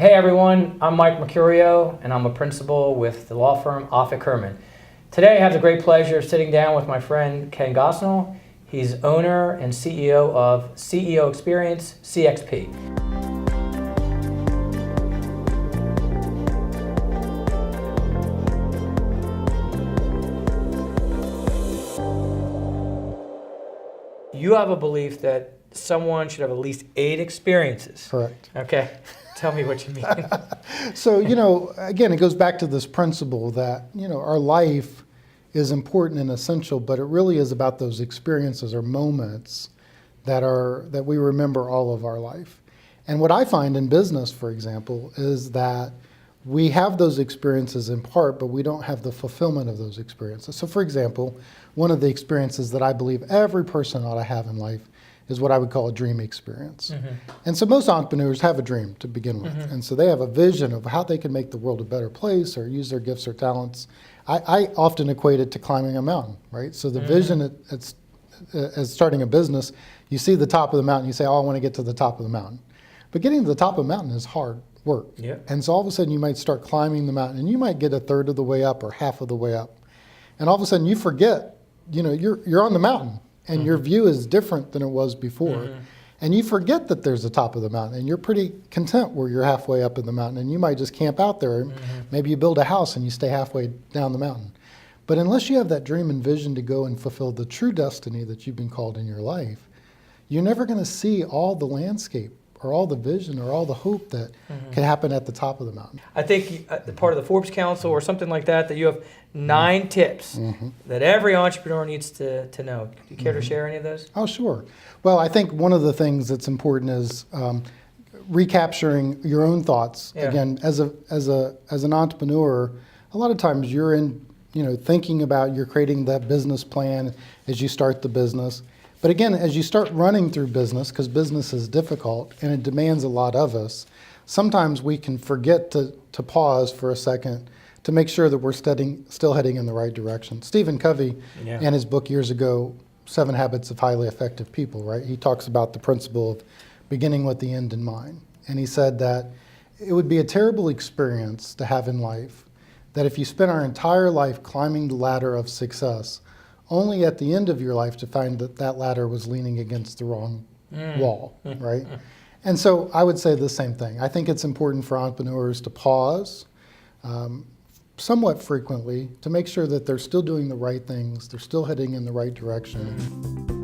Hey everyone, I'm Mike Mercurio and I'm a principal with the law firm Offutt Kerman. Today I have the great pleasure of sitting down with my friend Ken Gosnell. He's owner and CEO of CEO Experience, CXP. You have a belief that someone should have at least 8 experiences. Correct. Okay, tell me what you mean. So, again, it goes back to this principle that, our life is important and essential, but it really is about those experiences or moments that we remember all of our life. And what I find in business, for example, is that we have those experiences in part, but we don't have the fulfillment of those experiences. So, for example, one of the experiences that I believe every person ought to have in life is what I would call a dream experience. Mm-hmm. And so most entrepreneurs have a dream to begin with. Mm-hmm. And so they have a vision of how they can make the world a better place or use their gifts or talents. I often equate it to climbing a mountain, right? So the mm-hmm. vision as starting a business, you see the top of the mountain, you say, oh, I want to get to the top of the mountain. But getting to the top of the mountain is hard work. Yeah. And so all of a sudden you might start climbing the mountain and you might get a third of the way up or half of the way up. And all of a sudden you forget, you're on the mountain. And mm-hmm. your view is different than it was before. Mm-hmm. And you forget that there's a top of the mountain. And you're pretty content where you're halfway up in the mountain. And you might just camp out there. Mm-hmm. Maybe you build a house and you stay halfway down the mountain. But unless you have that dream and vision to go and fulfill the true destiny that you've been called in your life, you're never going to see all the landscape or all the vision or all the hope that mm-hmm. can happen at the top of the mountain. I think part of the Forbes Council or something like that you have 9 tips mm-hmm. that every entrepreneur needs to know. Do you care mm-hmm. to share any of those? Oh, sure. Well, I think one of the things that's important is recapturing your own thoughts. Yeah. Again, as an entrepreneur, a lot of times you're in, thinking about, you're creating that business plan as you start the business. But again, as you start running through business, because business is difficult and it demands a lot of us, sometimes we can forget to pause for a second to make sure that we're still heading in the right direction. Stephen Covey, in his book years ago, 7 Habits of Highly Effective People, right? He talks about the principle of beginning with the end in mind. And he said that it would be a terrible experience to have in life that if you spent our entire life climbing the ladder of success, only at the end of your life to find that ladder was leaning against the wrong wall, right? And so I would say the same thing. I think it's important for entrepreneurs to pause somewhat frequently to make sure that they're still doing the right things, they're still heading in the right direction.